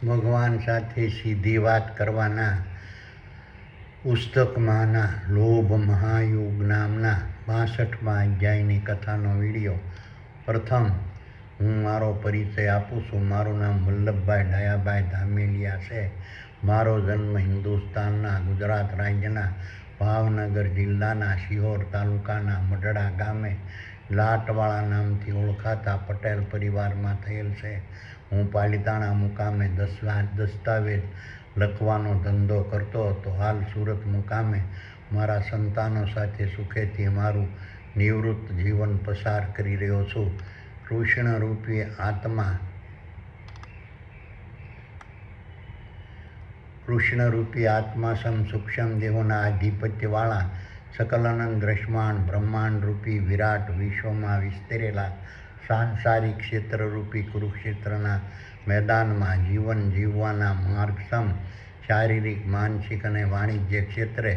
ભગવાન સાથે સીધી વાત કરવાના પુસ્તકમાંના લોભ મહાયુગ નામના 62મા અધ્યાયની કથાનો વિડીયો. પ્રથમ હું મારો પરિચય આપું છું. મારું નામ વલ્લભભાઈ ડાયાભાઈ ધામેલિયા છે. મારો જન્મ હિન્દુસ્તાનના ગુજરાત રાજ્યના ભાવનગર જિલ્લાના શિહોર તાલુકાના મઢડા ગામે લાટવાળા નામથી ઓળખાતા પટેલ પરિવારમાં થયેલ છે. હું પાલિતાણા મુકામે દસ્તાવેજ લખવાનો ધંધો કરતો હતો. હાલ સુરત મુકામે મારા સંતાનો સાથે સુખેથી મારું નિવૃત્ત જીવન પસાર કરી રહ્યો છું. કૃષ્ણરૂપી આત્મા સૂક્ષ્મ દેહોના આધિપત્યવાળા સકલાનંદ દ્રશ્યમાન બ્રહ્માંડરૂપી વિરાટ વિશ્વમાં વિસ્તરેલા સાંસારિક ક્ષેત્રરૂપી કુરુક્ષેત્રના મેદાનમાં જીવન જીવવાના માર્ગસમ શારીરિક, માનસિક અને વાણિજ્ય ક્ષેત્રે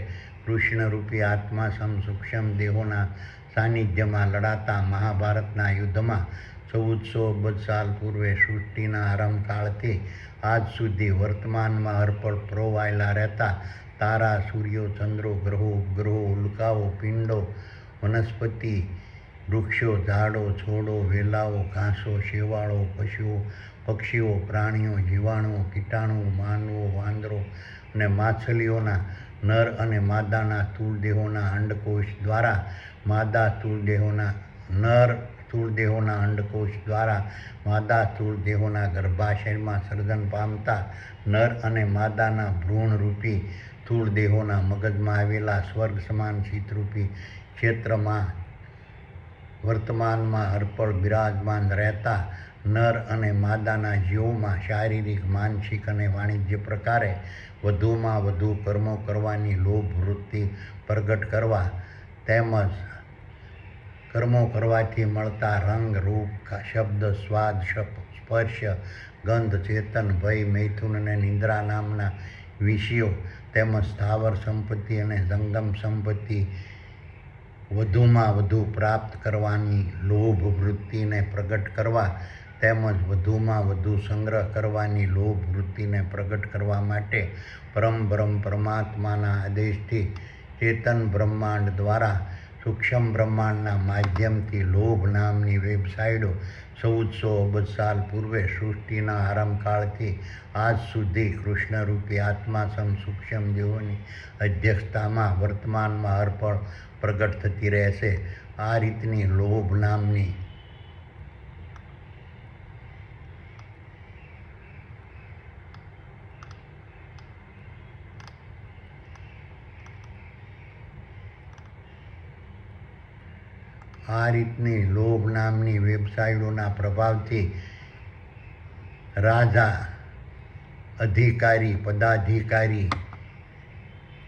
કૃષ્ણરૂપી આત્મા સૂક્ષ્મ દેહોના સાનિધ્યમાં લડાતા મહાભારતના યુદ્ધમાં 1400 અબજ સાલ પૂર્વે સૃષ્ટિના આરંભકાળથી આજ સુધી વર્તમાનમાં અર્પણ પરોવાયેલા રહેતા તારા, સૂર્યો, ચંદ્રો, ગ્રહો, ઉપગ્રહો, ઉલ્કાઓ, પિંડો, વનસ્પતિ, વૃક્ષો, ઝાડો, છોડો, વેલાઓ, ઘાસો, શેવાળો, પશુઓ, પક્ષીઓ, પ્રાણીઓ, જીવાણુઓ, કીટાણુઓ, માનવો, વાંદરો અને માછલીઓના નર અને માદાના સ્થૂળ દેહોના અંડકોશ દ્વારા માદા સ્થૂળ દેહોના અંડકોશ દ્વારા માદા સ્થૂળ દેહોના ગર્ભાશયમાં સર્જન પામતા નર અને માદાના ભ્રૂણરૂપી સ્થૂળ દેહોના મગજમાં આવેલા સ્વર્ગ સમાન શીતરૂપી ક્ષેત્રમાં વર્તમાનમાં અર્પણ બિરાજમાન રહેતા નર અને માદાના જીવોમાં શારીરિક, માનસિક અને વાણિજ્ય પ્રકારે વધુમાં વધુ કર્મો કરવાની લોભ વૃત્તિ પ્રગટ કરવા તેમજ કર્મો કરવાથી મળતા રંગ, રૂપ, શબ્દ, સ્વાદ, સ્પર્શ, ગંધ, ચેતન, ભય, મૈથુન અને નિદ્રા નામના વિષયો તેમજ સ્થાવર સંપત્તિ અને જંગમ સંપત્તિ વધુમાં વધુ પ્રાપ્ત કરવાની લોભ વૃત્તિને પ્રગટ કરવા તેમજ વધુમાં વધુ સંગ્રહ કરવાની લોભ વૃત્તિને પ્રગટ કરવા માટે પરમ પરમાત્માના આદેશથી ચેતન બ્રહ્માંડ દ્વારા સૂક્ષ્મ બ્રહ્માંડના માધ્યમથી લોભ નામની વેબસાઇટો 1400 અબજ સાલ પૂર્વે સૃષ્ટિના આરંભકાળથી આજ સુધી કૃષ્ણરૂપી આત્મા સૂક્ષ્મ દેહોની અધ્યક્ષતામાં વર્તમાનમાં અર્પણ પ્રગટ થતી રહેશે. આ રીતની લોભ નામની વેબસાઇટોના પ્રભાવથી રાજા, અધિકારી, પદાધિકારી,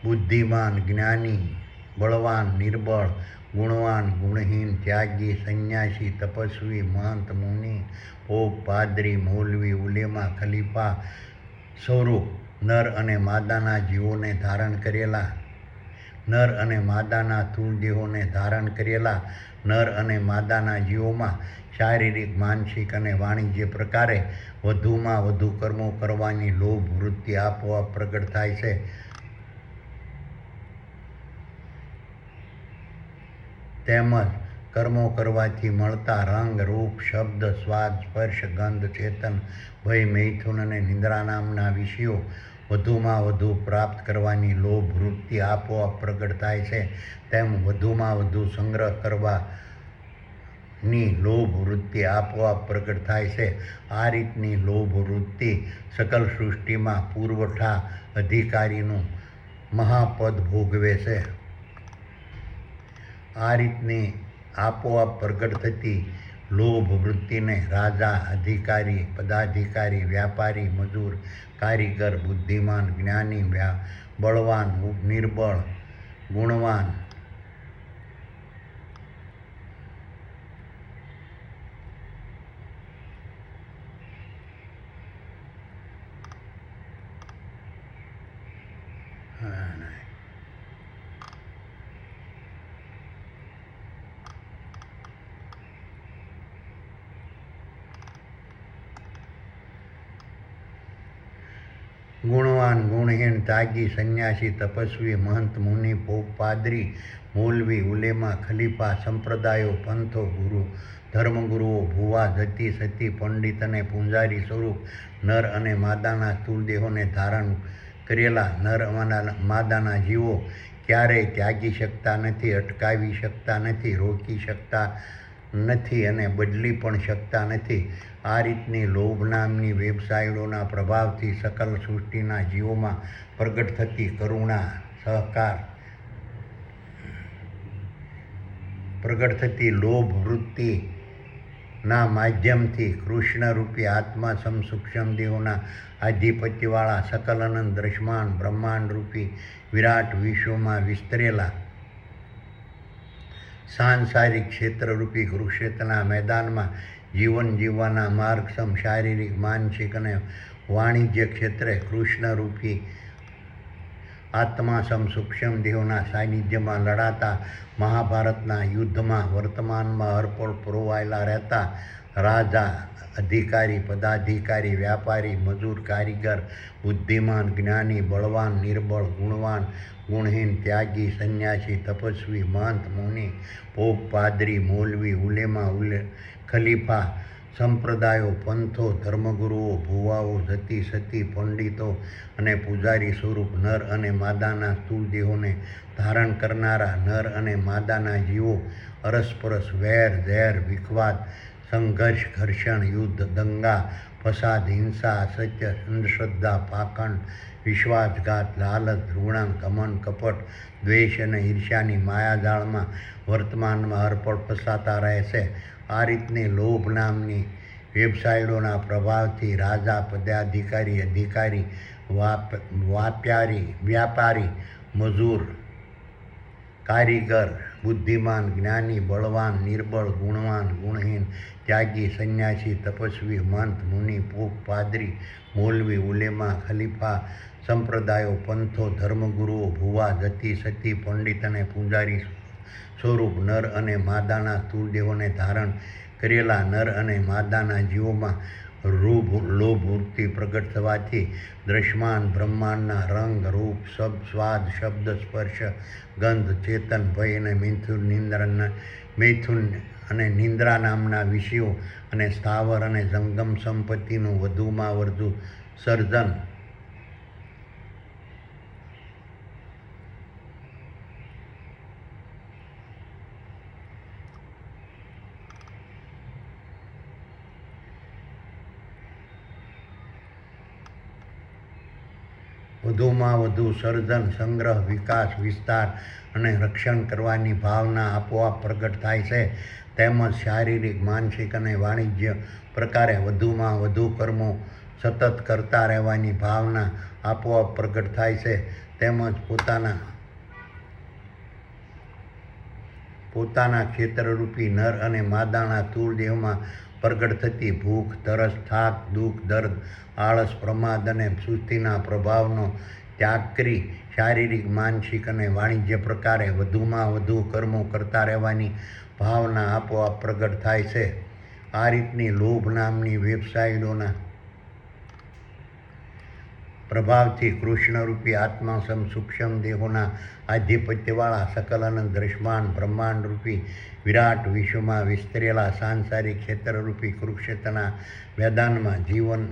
બુદ્ધિમાન, જ્ઞાની, બળવાન, નિર્બળ, ગુણવાન, ગુણહીન, ત્યાગી, સંન્યાસી, તપસ્વી, મહંત, મુનિ, પોપ, પાદરી, મૌલવી, ઉલેમા, ખલીફા સ્વરૂપ નર અને માદાના જીવોને ધારણ કરેલા નર અને માદાના સ્થૂળ દેહોને ધારણ કરેલા નર અને માદાના જીવોમાં શારીરિક, માનસિક અને વાણિજ્ય પ્રકારે વધુમાં વધુ કર્મો કરવાની લોભ વૃત્તિ આપોઆપ પ્રગટ થાય છે. તેમજ કર્મો કરવાથી મળતા રંગ, રૂપ, શબ્દ, સ્વાદ, સ્પર્શ, ગંધ, ચેતન, ભય, મૈથુન અને નિદ્રા નામના વિષયો વધુમાં વધુ પ્રાપ્ત કરવાની લોભ વૃત્તિ આપોઆપ પ્રગટ થાય છે. તેમ વધુમાં વધુ સંગ્રહ કરવાની લોભ વૃત્તિ આપોઆપ પ્રગટ થાય છે. આ રીતની લોભ વૃત્તિ સકલ સૃષ્ટિમાં પુરવઠા અધિકારીનું મહાપદ ભોગવે છે. આ રીતની આપોઆપ પ્રગટ થતી લોભ વૃત્તિને રાજા, અધિકારી, પદાધિકારી, વ્યાપારી, મજૂર, કારીગર, બુદ્ધિમાન, જ્ઞાની, બળવાન, નિર્બળ, ગુણવાન, ગુણવાન ગુણહીન ત્યાગી સંન્યાસી તપસ્વી મહંત મુનિ પોપ પાદરી મૌલવી ઉલેમા ખલીફા સંપ્રદાયો પંથો ગુરુ ધર્મગુરુઓ ભુવા જતી સતી પંડિત અને પૂંજારી સ્વરૂપ નર અને માદાના સ્થૂળ દેહોને ધારણ કરેલા નર માદાના જીવો ક્યારેય ત્યાગી શકતા નથી, અટકાવી શકતા નથી, રોકી શકતા નથી અને બદલી પણ શકતા નથી. આ રીતની લોભ નામની વેબસાઇટોના પ્રભાવથી સકલ સૃષ્ટિના જીવોમાં પ્રગટ થતી કરુણા સહકાર પ્રગટ થતી લોભ વૃત્તિના માધ્યમથી કૃષ્ણરૂપી આત્મા સૂક્ષ્મ દેહોના આધિપત્યવાળા સકલ અનંત દ્રશ્યમાન બ્રહ્માંડરૂપી વિરાટ વિશ્વમાં વિસ્તરેલા સાંસારિક ક્ષેત્રરૂપી કુરુક્ષેત્રના મેદાનમાં જીવન જીવવાના માર્ગસમ શારીરિક માનસિક અને વાણિજ્ય ક્ષેત્રે કૃષ્ણરૂપી આત્મા સૂક્ષ્મ દેહોના સાનિધ્યમાં લડાતા મહાભારતના યુદ્ધમાં વર્તમાનમાં અર્પણ પરોવાયેલા રહેતા રાજા અધિકારી પદાધિકારી વ્યાપારી મજૂર કારીગર બુદ્ધિમાન જ્ઞાની બળવાન નિર્બળ ગુણવાન ગુણહીન ત્યાગી સંન્યાસી તપસ્વી મહંત મુનિ પોપ પાદરી મૌલવી ઉલેમા ખલીફા સંપ્રદાયો પંથો ધર્મગુરુઓ ભુવાઓ જતી સતી પંડિતો અને પૂજારી સ્વરૂપ નર અને માદાના સ્થૂળ દેહોને ધારણ કરનારા નર અને માદાના જીવો અરસપરસ વેર ઝેર વિખવાદ સંઘર્ષ ઘર્ષણ યુદ્ધ દંગા ફસાદ હિંસા અસત્ય અંધશ્રદ્ધા પાખંડ વિશ્વાસઘાત લાલચ ધૃણા ઘમંડ કપટ દ્વેષ અને ઈર્ષ્યાની માયાજાળમાં વર્તમાનમાં અર્પણ ફસાતા રહે છે. આ રીતની લોભ નામની વેબસાઇટોના પ્રભાવથી રાજા પદાધિકારી અધિકારી વ્યાપારી મજૂર કારીગર બુદ્ધિમાન જ્ઞાની બળવાન નિર્બળ ગુણવાન ગુણહીન ત્યાગી સંન્યાસી તપસ્વી મહંત મુનિ પોપ પાદરી મૌલવી ઉલેમા ખલીફા સંપ્રદાયો પંથો ધર્મગુરુઓ ભુવા જતી સતી પંડિત અને પૂંજારી સ્વરૂપ નર અને માદાના સ્થૂળ દેહોને ધારણ કરેલા નર અને માદાના જીવોમાં લોભ વૃત્તિ પ્રગટ થવાથી દ્રશ્યમાન બ્રહ્માંડના રંગ રૂપ સ્વાદ શબ્દ સ્પર્શ ગંધ ચેતન ભય અને મૈથુન અને નિંદ્રા નામના વિષયો અને સ્થાવર અને જંગમ સંપત્તિનું વધુમાં વધુ સર્જન વધુમાં વધુ સર્જન સંગ્રહ વિકાસ વિસ્તાર અને રક્ષણ કરવાની ભાવના આપોઆપ પ્રગટ થાય છે. તેમજ શારીરિક માનસિક અને વાણિજ્ય પ્રકારે વધુમાં વધુ કર્મો સતત કરતા રહેવાની ભાવના આપોઆપ પ્રગટ થાય છે. તેમજ પોતાના ક્ષેત્રરૂપી નર અને માદાના સ્થૂળ દેહમાં પ્રગટ થતી ભૂખ તરસ થાક દુઃખ દર્દ આળસ પ્રમાદ અને સુસ્તીના પ્રભાવનો ત્યાગ કરી શારીરિક માનસિક અને વાણિજ્ય પ્રકારે વધુમાં વધુ કર્મો કરતા રહેવાની ભાવના આપોઆપ પ્રગટ થાય છે. આ રીતની લોભ નામની વેબસાઇટોના પ્રભાવથી કૃષ્ણરૂપી આત્મા સૂક્ષ્મ દેહોના આધિપત્યવાળા સકલ અનંત દ્રશ્યમાન બ્રહ્માંડરૂપી વિરાટ વિશ્વમાં વિસ્તરેલા સાંસારિક ક્ષેત્રરૂપી કુરુક્ષેત્રના મેદાનમાં જીવન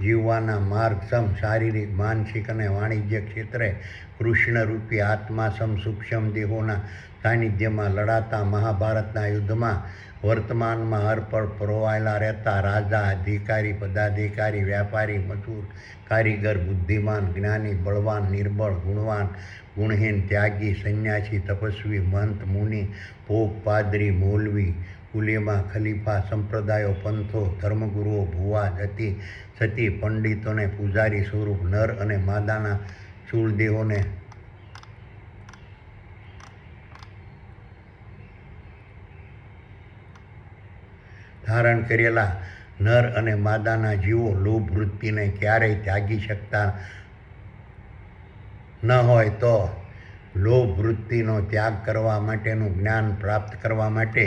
જીવવાના માર્ગસમ શારીરિક માનસિક અને વાણિજ્ય ક્ષેત્રે કૃષ્ણરૂપી આત્મા સૂક્ષ્મ દેહોના સાનિધ્યમાં લડાતા મહાભારતના યુદ્ધમાં વર્તમાનમાં અર્પણ પરોવાયેલા રહેતા રાજા અધિકારી પદાધિકારી વ્યાપારી મજૂર કારીગર બુદ્ધિમાન જ્ઞાની બળવાન નિર્બળ ગુણવાન ગુણહીન ત્યાગી સંન્યાસી તપસ્વી મહંત મુનિ પોપ પાદરી મૌલવી ઉલેમા ખલીફા સંપ્રદાયો પંથો ધર્મગુરુઓ ભુવા જતી સતી પંડિતોને પૂજારી સ્વરૂપ નર અને માદાના સ્થૂળ દેહોને ધારણ કરેલા નર અને માદાના જીવો લોભ વૃત્તિને ક્યારેય ત્યાગી શકતા ન હોય તો લોભ વૃત્તિનો ત્યાગ કરવા માટેનું જ્ઞાન પ્રાપ્ત કરવા માટે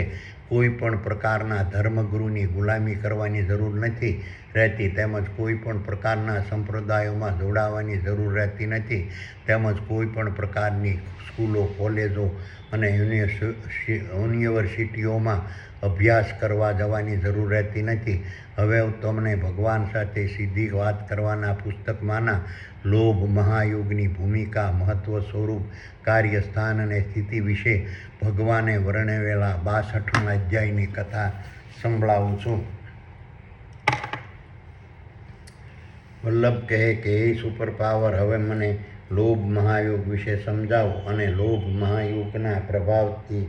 કોઈ પણ પ્રકારના ધર્મગુરુની ગુલામી કરવાની જરૂર નથી રહેતી, તેમજ કોઈ પણ પ્રકારના સંપ્રદાયોમાં જોડાવાની જરૂર રહેતી નથી, તેમજ કોઈ પણ પ્રકારની સ્કૂલો, કોલેજો અને યુનિવર્સિટીઓમાં અભ્યાસ કરવા જવાની જરૂર રહેતી નથી. હવે હું તમને ભગવાન સાથે સીધી વાત કરવાના પુસ્તકમાંના લોભ મહાયોગની ભૂમિકા, મહત્વ, સ્વરૂપ, કાર્ય, સ્થાન અને સ્થિતિ વિશે ભગવાને વર્ણવેલા 62મા અધ્યાયની કથા સંભળાવું છું. વલ્લભ કહે કે હે સુપર પાવર, હવે મને લોભ મહાયોગ વિશે સમજાવો અને લોભ મહાયોગના પ્રભાવથી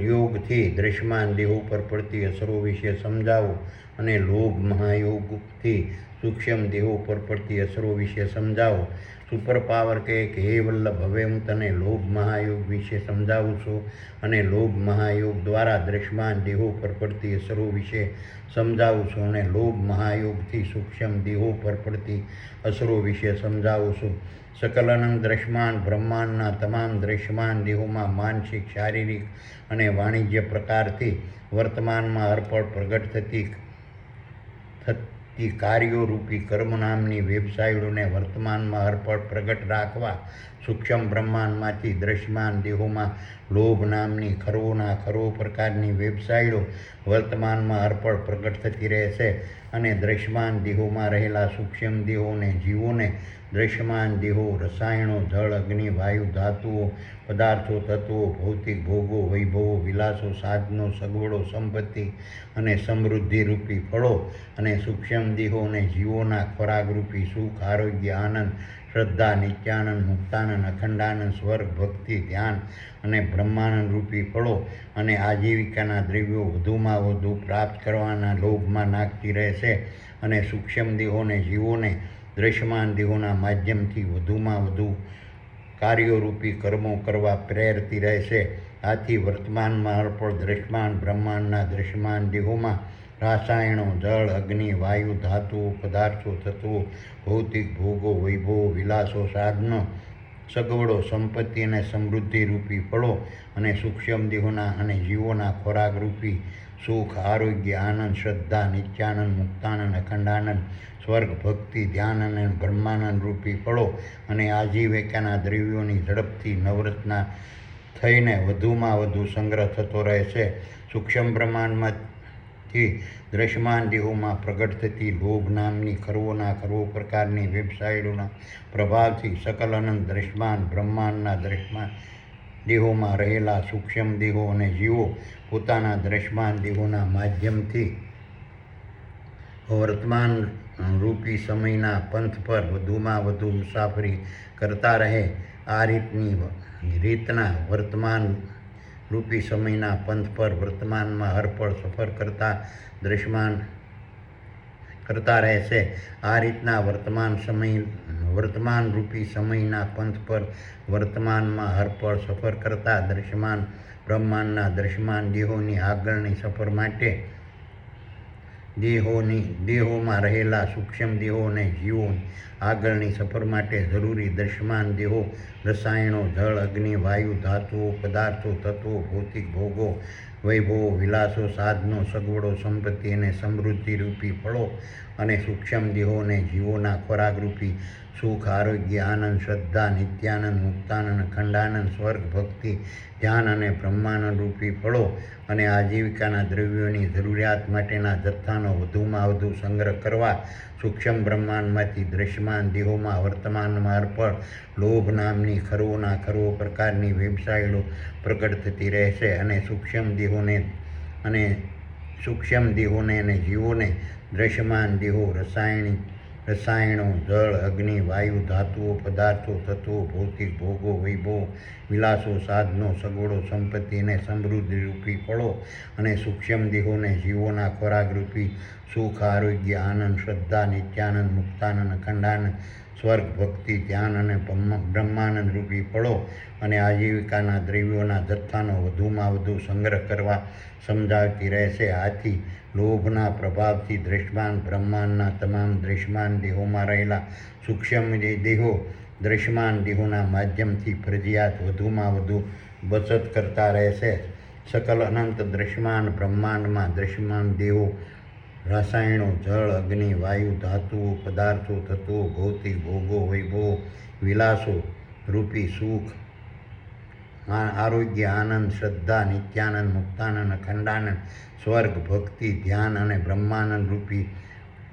યોગથી દ્રશ્યમાન દેહો પર પડતી અસરો વિશે સમજાવો અને લોભ મહાયોગથી સૂક્ષ્મ દેહો પર પડતી અસરો વિશે સમજાવો. સુપર પાવર કહે કે હે વલ્લભ, હવે હું તને લોભ મહાયોગ વિશે સમજાવું છું અને લોભ મહાયોગ દ્વારા દ્રશ્યમાન દેહો પર પડતી અસરો વિશે સમજાવું છું અને લોભ મહાયોગથી સૂક્ષ્મ દેહો પર પડતી અસરો વિશે સમજાવું છું. સકલ દ્રશ્યમાન બ્રહ્માંડના તમામ દ્રશ્યમાન દેહોમાં માનસિક, શારીરિક અને વાણિજ્ય પ્રકારથી વર્તમાનમાં અર્પણ પ્રગટ થતી કાર્યો રૂપી કર્મ નામની વેબસાઇટોને વર્તમાનમાં અર્પણ પ્રગટ રાખવા સૂક્ષ્મ બ્રહ્માંડમાંથી દ્રશ્યમાન દેહોમાં લોભ નામની ખરોના ખરો પ્રકારની વેબસાઇટો વર્તમાનમાં અર્પણ પ્રગટ થતી રહેશે અને દ્રશ્યમાન દેહોમાં રહેલા સૂક્ષ્મ દેહોને જીવોને દ્રશ્યમાન દેહો, રસાયણો, જળ, અગ્નિ, વાયુ, ધાતુઓ, પદાર્થો, તત્વો, ભૌતિક ભોગો, વૈભવો, વિલાસો, સાધનો, સગવડો, સંપત્તિ અને સમૃદ્ધિરૂપી ફળો અને સૂક્ષ્મ દેહો અને જીવોના ખોરાકરૂપી સુખ, આરોગ્ય, આનંદ, શ્રદ્ધા, નિત્યાનંદ, મુક્તાનંદ, અખંડાનંદ, સ્વર્ગ, ભક્તિ, ધ્યાન અને બ્રહ્માનંદ રૂપી ફળો અને આજીવિકાના દ્રવ્યો વધુમાં વધુ પ્રાપ્ત કરવાના લોભમાં નાખતી રહેશે અને સૂક્ષ્મ દેહોને જીવોને દ્રશ્યમાન દેહોના માધ્યમથી વધુમાં વધુ કાર્યોરૂપી કર્મો કરવા પ્રેરતી રહેશે. આથી વર્તમાનમાં અર્પણ દ્રશ્યમાન બ્રહ્માંડના દ્રશ્યમાન દેહોમાં રાસાયણો, જળ, અગ્નિ, વાયુ, ધાતુઓ, પદાર્થો, તત્વો, ભૌતિક ભોગો, વૈભવો, વિલાસો, સાધનો, સગવડો, સંપત્તિ અને સમૃદ્ધિરૂપી ફળો અને સૂક્ષ્મ દેહોના અને જીવોના ખોરાકરૂપી સુખ, આરોગ્ય, આનંદ, શ્રદ્ધા, નિત્યાનંદ, મુક્તાનંદ, અખંડાનંદ, સ્વર્ગ, ભક્તિ, ધ્યાન અને બ્રહ્માનંદ રૂપી ફળો અને આજીવિકાના દ્રવ્યોની ઝડપથી નવરત્ના થઈને વધુમાં વધુ સંગ્રહ થતો રહેશે. સૂક્ષ્મ બ્રહ્માંડમાંથી દ્રશ્યમાન દેહોમાં પ્રગટ થતી લોભ નામની ખરોના ખરો પ્રકારની વેબસાઇટોના પ્રભાવથી સકલ અનંત દ્રશ્યમાન બ્રહ્માંડના દ્રશ્યમાન દેહોમાં રહેલા સૂક્ષ્મ દેહો અને જીવો પોતાના દ્રશ્યમાન દેહોના માધ્યમથી વર્તમાન રૂપી સમયના પંથ પર વધુમાં વધુ મુસાફરી કરતા રહે. આ રીતના વર્તમાન રૂપી સમયના પંથ પર વર્તમાનમાં અર્પણ સફર કરતા દ્રશ્યમાન કરતા રહેશે. આ રીતના વર્તમાન રૂપી સમયના પંથ પર વર્તમાનમાં અર્પણ સફર કરતા દ્રશ્યમાન બ્રહ્માંડના દ્રશ્યમાન દેહોની આગળની સફર માટે દેહોમાં રહેલા સૂક્ષ્મ દેહો અને જીવોની આગળની સફર માટે જરૂરી દ્રશ્યમાન દેહો, રસાયણો, જળ, અગ્નિ, વાયુ, ધાતુઓ, પદાર્થો, તત્વો, ભૌતિક ભોગો, વૈભવો, વિલાસો, સાધનો, સગવડો, સંપત્તિ અને સમૃદ્ધિરૂપી ફળો અને સૂક્ષ્મ દેહો અને જીવોના ખોરાકરૂપી સુખ, આરોગ્ય, આનંદ, શ્રદ્ધા, નિત્યાનંદ, મુક્તાનંદ, અખંડાનંદ, સ્વર્ગ, ભક્તિ, ધ્યાન અને બ્રહ્માનંદ રૂપી ફળો અને આજીવિકાના દ્રવ્યોની જરૂરિયાત માટેના જથ્થાનો વધુમાં વધુ સંગ્રહ કરવા સૂક્ષ્મ બ્રહ્માંડમાંથી દ્રશ્યમાન દેહોમાં વર્તમાનમાં અર્પણ લોભ નામની ખરોના ખરો પ્રકારની વેબસાઇટો પ્રગટ થતી રહેશે અને સૂક્ષ્મ દેહોને અને જીવોને દ્રશ્યમાન દેહો, રસાયણો, જળ, અગ્નિ, વાયુ, ધાતુઓ, પદાર્થો, તત્વો, ભૌતિક ભોગો, વૈભવો, વિલાસો, સાધનો, સગવડો, સંપત્તિ અને સમૃદ્ધિરૂપી ફળો અને સૂક્ષ્મ દેહોને જીવોના ખોરાકરૂપી સુખ, આરોગ્ય, આનંદ, શ્રદ્ધા, નિત્યાનંદ, મુક્તાનંદ, અખંડાનંદ, સ્વર્ગ, ભક્તિ, ધ્યાન અને બ્રહ્માનંદ રૂપી ફળો અને આજીવિકાના દ્રવ્યોના જથ્થાનો વધુમાં વધુ સંગ્રહ કરવા સમજાવતી રહેશે. આથી લોભના પ્રભાવથી દ્રશ્યમાન બ્રહ્માંડના તમામ દ્રશ્યમાન દેહોમાં રહેલા સૂક્ષ્મ દેહો દ્રશ્યમાન દેહોના માધ્યમથી ફરજિયાત વધુમાં વધુ બચત કરતા રહેશે સકલ અનંત દ્રશ્યમાન બ્રહ્માંડમાં દ્રશ્યમાન દેહો, રસાયણો, જળ, અગ્નિ, વાયુ, ધાતુઓ, પદાર્થો, તત્વો, ભૌતિક ભોગો, વૈભવો, વિલાસો રૂપી સુખ, આરોગ્ય, આનંદ, શ્રદ્ધા, નિત્યાનંદ, મુક્તાનંદ, અખંડાનંદ, સ્વર્ગ, ભક્તિ, ધ્યાન અને બ્રહ્માનંદ રૂપી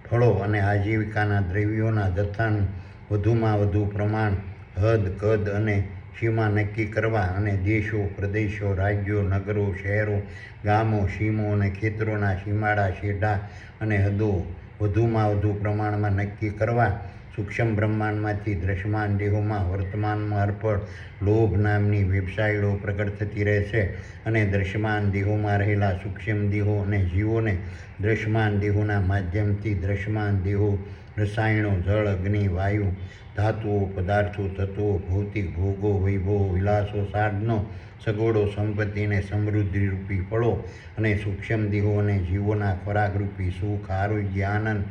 ફળો અને આજીવિકાના દ્રવ્યોના જથ્થાનું વધુમાં વધુ પ્રમાણ, હદ, કદ અને સીમા નક્કી કરવા અને દેશો, પ્રદેશો, રાજ્યો, નગરો, શહેરો, ગામો, સીમો અને ખેતરોના સીમાડા, શેઢા અને હદો વધુમાં વધુ પ્રમાણમાં નક્કી કરવા, સૂક્ષ્મ બ્રહ્માંડમાંથી દ્રશ્યમાન દેહોમાં વર્તમાનમાં અર્પણ લોભ નામની વેબસાઇટો પ્રગટ થતી રહેશે અને દ્રશ્યમાન દેહોમાં રહેલા સૂક્ષ્મ દેહો અને જીવોને દ્રશ્યમાન દેહોના માધ્યમથી દ્રશ્યમાન દેહો, રસાયણો, જળ, અગ્નિ, વાયુ, ધાતુઓ, પદાર્થો, તત્વો, ભૌતિક ભોગો, વૈભવો, વિલાસો, સાધનો, સગવડો, સંપત્તિ અને સમૃદ્ધિરૂપી ફળો અને સૂક્ષ્મ દેહો અને જીવોના ખોરાકરૂપી સુખ, આરોગ્ય, આનંદ,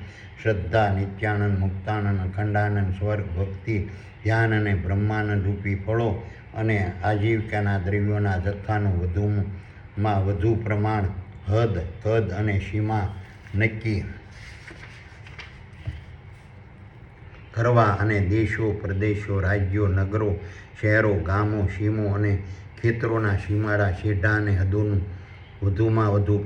શ્રદ્ધા, નિત્યાનંદ, મુક્તાનંદ, અખંડાનંદ, સ્વર્ગ, ભક્તિ, ધ્યાન અને બ્રહ્માનંદ રૂપી ફળો અને આજીવિકાના દ્રવ્યોના જથ્થાનું વધુમાં વધુ પ્રમાણ, હદ, કદ અને સીમા નક્કી કરવા અને દેશો, પ્રદેશો, રાજ્યો, નગરો, શહેરો, ગામો, સીમો અને ખેતરોના સીમાડા, શેઢા અને હદોનું વધુમાં વધુ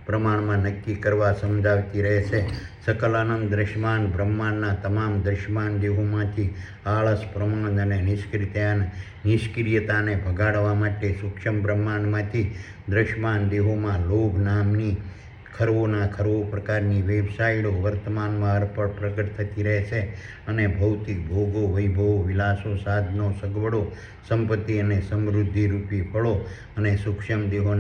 પ્રમાણમાં નક્કી કરવા સમજાવતી રહેશે. સકલ અનંત દ્રશ્યમાન બ્રહ્માંડના તમામ દ્રશ્યમાન દેહોમાંથી આળસ, પ્રમાદ અને નિષ્ક્રિયતાને ભગાડવા માટે સૂક્ષ્મ બ્રહ્માંડમાંથી દ્રશ્યમાન દેહોમાં લોભ નામની ખરવો પ્રકારની વેબસાઇટો વર્તમાનમાં અર્પણ પ્રગટ થતી રહેશે અને ભૌતિક ભોગો, વૈભવો, વિલાસો, સાધનો, સગવડો, સંપત્તિ અને સમૃદ્ધિરૂપી ફળો અને સૂક્ષ્મ દેહો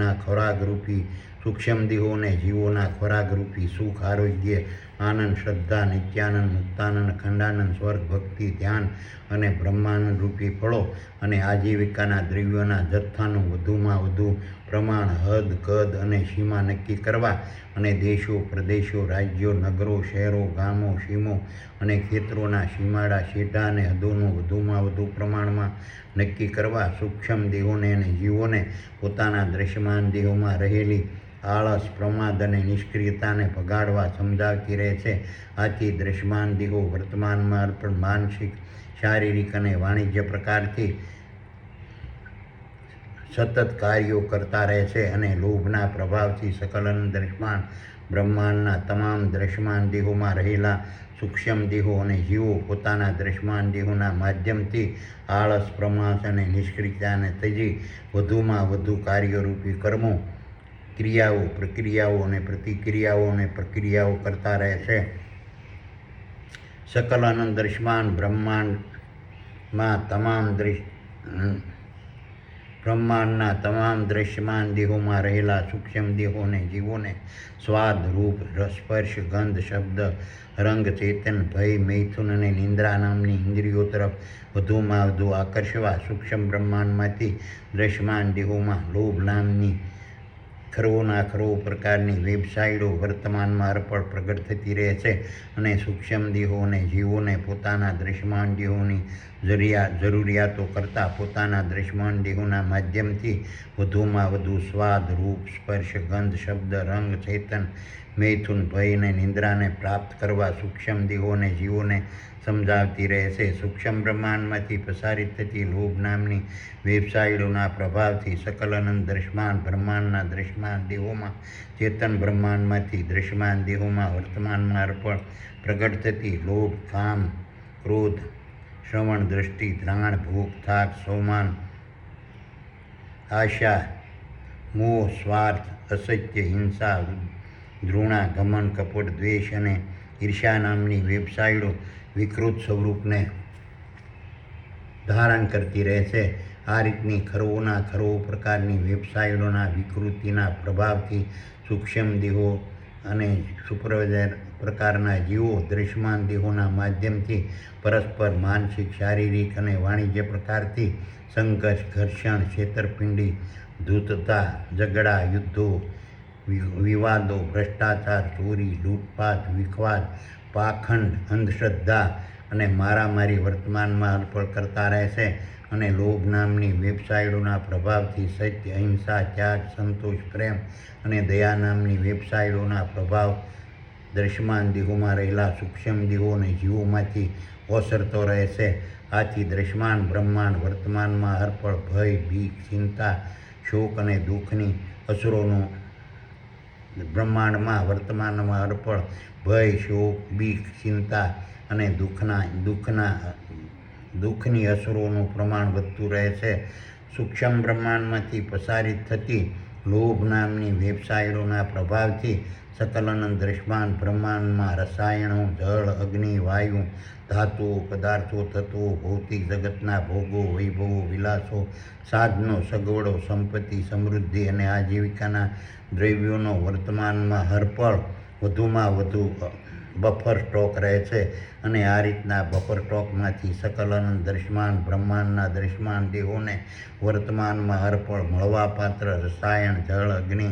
અને જીવોના ખોરાકરૂપી સુખ, આરોગ્ય, આનંદ, શ્રદ્ધા, નિત્યાનંદ, મુક્તાનંદ, અખંડાનંદ, સ્વર્ગ, ભક્તિ, ધ્યાન અને બ્રહ્માનંદ રૂપી ફળો અને આજીવિકાના દ્રવ્યોના જથ્થાનું વધુમાં વધુ પ્રમાણ, હદ, કદ અને સીમા નક્કી કરવા અને દેશો, પ્રદેશો, રાજ્યો, નગરો, શહેરો, ગામો, સીમો અને ખેતરોના સીમાડા, શેઢા અને હદોનું વધુમાં વધુ પ્રમાણમાં નક્કી કરવા, સૂક્ષ્મ દેહોને અને જીવોને પોતાના દ્રશ્યમાન દેહોમાં રહેલી આળસ, પ્રમાદ અને નિષ્ક્રિયતાને ભગાડવા સમજાવતી રહેશે. આથી દ્રશ્યમાન દેહો વર્તમાનમાં અર્પણ માનસિક, શારીરિક અને વાણિજ્ય પ્રકારથી સતત કાર્યો કરતા રહેશે અને લોભના પ્રભાવથી સકલ દ્રશ્યમાન બ્રહ્માંડના તમામ દ્રશ્યમાન દેહોમાં રહેલા સૂક્ષ્મ દેહો અને જીવો પોતાના દ્રશ્યમાન દેહોના માધ્યમથી આળસ, પ્રમાદ અને નિષ્ક્રિયતાને ત્યજી વધુમાં વધુ કાર્યરૂપી કર્મો, ક્રિયાઓ, પ્રક્રિયાઓ અને પ્રક્રિયાઓ કરતા રહેશે. સકલ અનંત દ્રશ્યમાન બ્રહ્માંડના તમામ દ્રશ્યમાન દેહોમાં રહેલા સૂક્ષ્મ દેહો અને જીવોને સ્વાદ, રૂપ, સ્પર્શ, ગંધ, શબ્દ, રંગ, ચેતન, ભય, મૈથુન અને નિંદ્રા નામની ઇન્દ્રિયો તરફ વધુમાં વધુ આકર્ષવા સૂક્ષ્મ બ્રહ્માંડમાંથી દ્રશ્યમાન દેહોમાં લોભ નામની ખરવો પ્રકારની વેબસાઇટો વર્તમાનમાં અર્પણ પ્રગટ થતી રહેશે અને સૂક્ષ્મ દેહો અને જીવોને પોતાના દ્રશ્યમાન દેહોની જરૂરિયાતો કરતાં પોતાના દ્રશ્યમાન દેહોના માધ્યમથી વધુમાં વધુ સ્વાદ, રૂપ, સ્પર્શ, ગંધ, શબ્દ, રંગ, ચેતન, મૈથુન, ભય અને નિંદ્રાને પ્રાપ્ત કરવા સૂક્ષ્મ દેહો અને જીવોને સમજાવતી રહેશે. સૂક્ષ્મ બ્રહ્માંડમાંથી પ્રસારિત થતી લોભ નામની વેબસાઇટોના પ્રભાવથી સકલ અનંત દ્રશ્યમાન બ્રહ્માંડના દ્રશ્યમાન દેહોમાં ચેતન બ્રહ્માંડમાંથી દ્રશ્યમાન દેહોમાં વર્તમાનમાં અર્પણ પ્રગટ થતી લોભ, કામ, ક્રોધ, શ્રવણ, દ્રષ્ટિ, ઘ્રાણ, ભૂખ, થાક, સોમાન, આશા, મોહ, સ્વાર્થ, અસત્ય, હિંસા, ધૃણા, ઘમંડ, કપટ, દ્વેષ અને ઈર્ષ્યા નામની વેબસાઇટો વિકૃત સ્વરૂપને ધારણ કરતી રહેશે. આ રીતની ખરવો પ્રકારની વેબસાઇટોના વિકૃતિના પ્રભાવથી સૂક્ષ્મ દેહો અને સુપરવાઇઝર પ્રકારના જીવો દ્રશ્યમાન દેહોના માધ્યમથી પરસ્પર માનસિક, શારીરિક અને વાણિજ્ય પ્રકારથી સંઘર્ષ, ઘર્ષણ, છેતરપિંડી, ધૂર્તતા, ઝઘડા, યુદ્ધો, વિવાદો, ભ્રષ્ટાચાર, ચોરી, લૂંટફાટ, વિખવાદ, પાખંડ, અંધશ્રદ્ધા અને મારામારી વર્તમાનમાં અર્પણ કરતા રહેશે અને લોભ નામની વેબસાઇટોના પ્રભાવથી સત્ય, અહિંસા, ત્યાગ, સંતોષ, પ્રેમ અને દયા નામની વેબસાઇટોના પ્રભાવ દ્રશ્યમાન દેહોમાં રહેલા સૂક્ષ્મ દેહો અને જીવોમાંથી ઓસરતો રહે છે. આથી દ્રશ્યમાન બ્રહ્માંડ વર્તમાનમાં હરપળ ભય, બીક, ચિંતા, શોક અને દુઃખની અસરોનું બ્રહ્માંડમાં વર્તમાનમાં હરપળ ભય, શોક, બીક, ચિંતા અને દુઃખની અસરોનું પ્રમાણ વધતું રહે છે. સૂક્ષ્મ બ્રહ્માંડમાંથી પ્રસારિત થતી લોભ નામની વેબસાઇટોના પ્રભાવથી સકલ અનંત દ્રશ્યમાન બ્રહ્માંડમાં રસાયણો, જળ, અગ્નિ, વાયુ, ધાતુઓ, પદાર્થો, તત્વો, ભૌતિક જગતના ભોગો, વૈભવો, વિલાસો, સાધનો, સગવડો, સંપત્તિ, સમૃદ્ધિ અને આજીવિકાના દ્રવ્યોનો વર્તમાનમાં હરપળ વધુમાં વધુ બફર સ્ટોક રહે છે. અને આ રીતના બફર સ્ટોકમાંથી સકલ અનંત દ્રશ્યમાન બ્રહ્માંડના દ્રશ્યમાન દેહોને વર્તમાનમાં હરપળ મળવાપાત્ર રસાયણ, જળ, અગ્નિ,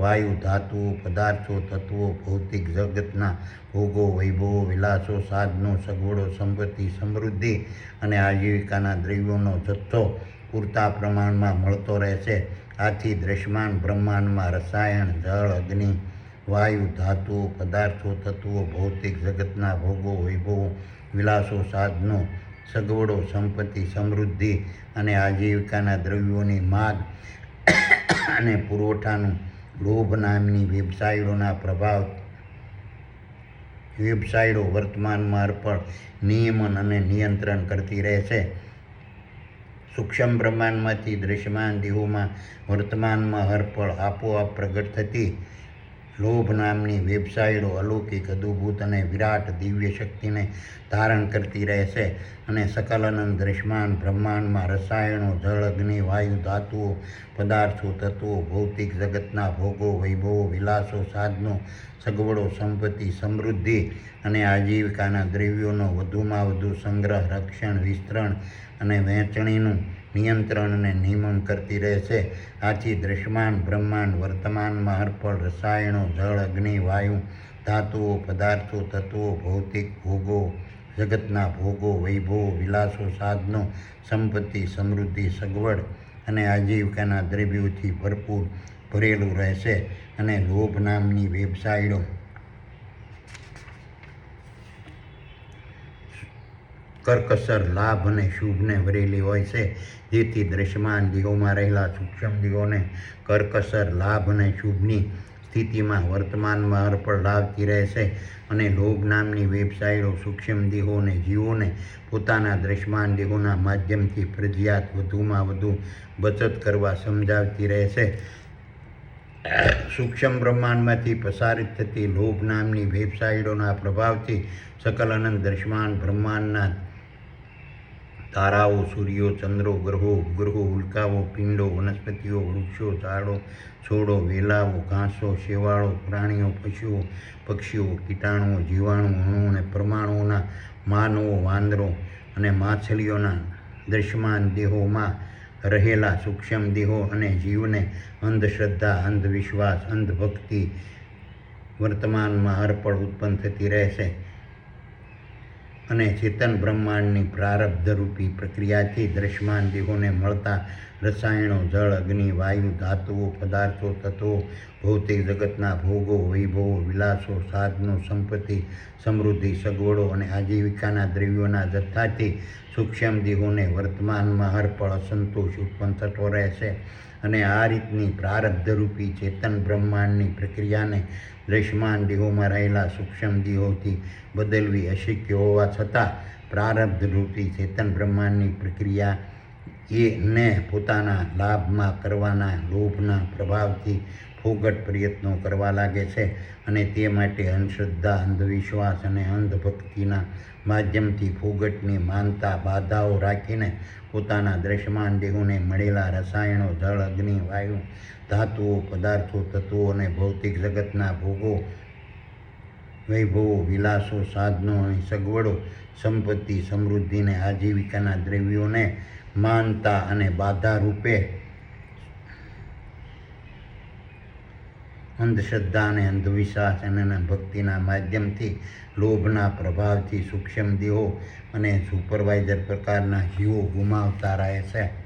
વાયુ, ધાતુઓ, પદાર્થો, તત્વો, ભૌતિક જગતના ભોગો, વૈભવો, વિલાસો, સાધનો, સગવડો, સંપત્તિ, સમૃદ્ધિ અને આજીવિકાના દ્રવ્યોનો જથ્થો પૂરતા પ્રમાણમાં મળતો રહે છે. આથી દ્રશ્યમાન બ્રહ્માંડમાં રસાયણ, જળ, અગ્નિ, વાયુ, ધાતુઓ, પદાર્થો, તત્વો, ભૌતિક જગતના ભોગો, વૈભવો, વિલાસો, સાધનો, સગવડો, સંપત્તિ, સમૃદ્ધિ અને આજીવિકાના દ્રવ્યોની માગ અને પુરવઠાનું લોભ નામની વેબસાઇટો વર્તમાનમાં હરપળ નિયમન અને નિયંત્રણ કરતી રહે છે. સૂક્ષ્મ બ્રહ્માંડમાંથી દ્રશ્યમાન દેહોમાં વર્તમાનમાં હરપળ આપોઆપ પ્રગટ થતી લોભ નામની વેબસાઇટો અલૌકિક, અદ્ભુત અને વિરાટ દિવ્ય શક્તિને ધારણ કરતી રહે છે. અને સકલ અનંત દ્રશ્યમાન બ્રહ્માંડમાં રસાયણો, જળ, અગ્નિ, વાયુ, ધાતુઓ, પદાર્થો, તત્વો, ભૌતિક જગતના ભોગો, વૈભવો, વિલાસો, સાધનો, સગવડો, સંપત્તિ, સમૃદ્ધિ અને આજીવિકાના દ્રવ્યોનો વધુમાં વધુ સંગ્રહ, રક્ષણ, વિસ્તરણ અને વહેંચણીનું નિયંત્રણ અને નિયમન કરતી રહે છે. આથી દ્રશ્યમાન બ્રહ્માંડ વર્તમાનમાં હરપળ રસાયણો, જળ, અગ્નિ, વાયુ, ધાતુઓ, પદાર્થો, તત્વો, ભૌતિક ભોગો, જગતના ભોગો, વૈભવો, વિલાસો, સાધનો, સંપત્તિ, સમૃદ્ધિ, સગવડ અને આજીવિકાના દ્રવ્યોથી ભરપૂર ભરેલું રહેશે. અને લોભ નામની વેબસાઇટો કરકસર, લાભ અને શુભને ભરેલી હોય છે. જેથી દ્રશ્યમાન દેહોમાં રહેલા સૂક્ષ્મ દેહોને કરકસર, લાભ અને શુભની સ્થિતિમાં વર્તમાનમાં હરપળ લાવતી રહે છે. અને લોભ નામની વેબસાઇટો સૂક્ષ્મ દેહો અને જીવોને પોતાના દ્રશ્યમાન દેહોના માધ્યમથી ફરજિયાત વધુમાં વધુ બચત કરવા સમજાવતી રહે છે. સૂક્ષ્મ બ્રહ્માંડમાંથી પ્રસારિત થતી લોભ નામની વેબસાઇટોના પ્રભાવથી સકલ અનંત દ્રશ્યમાન બ્રહ્માંડના તારાઓ, સૂર્યો, ચંદ્રો, ગ્રહો, ઉપગ્રહો, ઉલ્કાઓ, પિંડો, વનસ્પતિઓ, વૃક્ષો, ઝાડો, છોડો, વેલાઓ, ઘાસો, શેવાળો, પ્રાણીઓ, પશુઓ, પક્ષીઓ, કીટાણુઓ, જીવાણુ, અણુ અને પરમાણુઓના માનવો, વાંદરો અને માછલીઓના દ્રશ્યમાન દેહોમાં રહેલા સૂક્ષ્મ દેહો અને જીવને અંધશ્રદ્ધા, અંધવિશ્વાસ, અંધભક્તિ વર્તમાનમાં હરપળ ઉત્પન્ન થતી રહેશે. અને ચેતન બ્રહ્માંડની પ્રારબ્ધરૂપી પ્રક્રિયાથી દ્રશ્યમાન દેહોને મળતા રસાયણો, જળ, અગ્નિ, વાયુ, ધાતુઓ, પદાર્થો, તત્વો, ભૌતિક જગતના ભોગો, વૈભવો, વિલાસો, સાધનો, સંપત્તિ, સમૃદ્ધિ, સગવડો અને આજીવિકાના દ્રવ્યોના જથ્થાથી સૂક્ષ્મ દેહોને વર્તમાનમાં હરપળ અસંતોષ ઉત્પન્ન થતો રહેશે. અને આ રીતની પ્રારબ્ધરૂપી ચેતન બ્રહ્માંડની પ્રક્રિયાને દ્રશ્યમાન દેહોમાં રહેલા સૂક્ષ્મ દેહોથી બદલવી અશક્ય હોવા છતાં પ્રારબ્ધરૂપી ચેતન બ્રહ્માંડની પ્રક્રિયા ને પોતાના લાભમાં કરવાના લોભના પ્રભાવથી ફોગટ પ્રયત્નો કરવા લાગે છે. અને તે માટે અંધશ્રદ્ધા, અંધવિશ્વાસ અને અંધભક્તિના માધ્યમથી ફોગટની માનતા બાધાઓ રાખીને પોતાના દ્રશ્યમાન દેહોને મળેલા રસાયણો, જળ, અગ્નિ, વાયુ, ધાતુઓ, પદાર્થો, તત્વો અને ભૌતિક જગતના ભોગો, વૈભવો, વિલાસો, સાધનો અને સગવડો, સંપત્તિ, સમૃદ્ધિ અને આજીવિકાના દ્રવ્યોને માનતા અને બાધા રૂપે અંધશ્રદ્ધા અને અંધવિશ્વાસ અને ભક્તિના માધ્યમથી લોભના પ્રભાવથી સૂક્ષ્મ દેહો અને સુપરવાઇઝર પ્રકારના જીવો ગુમાવતા રહે છે.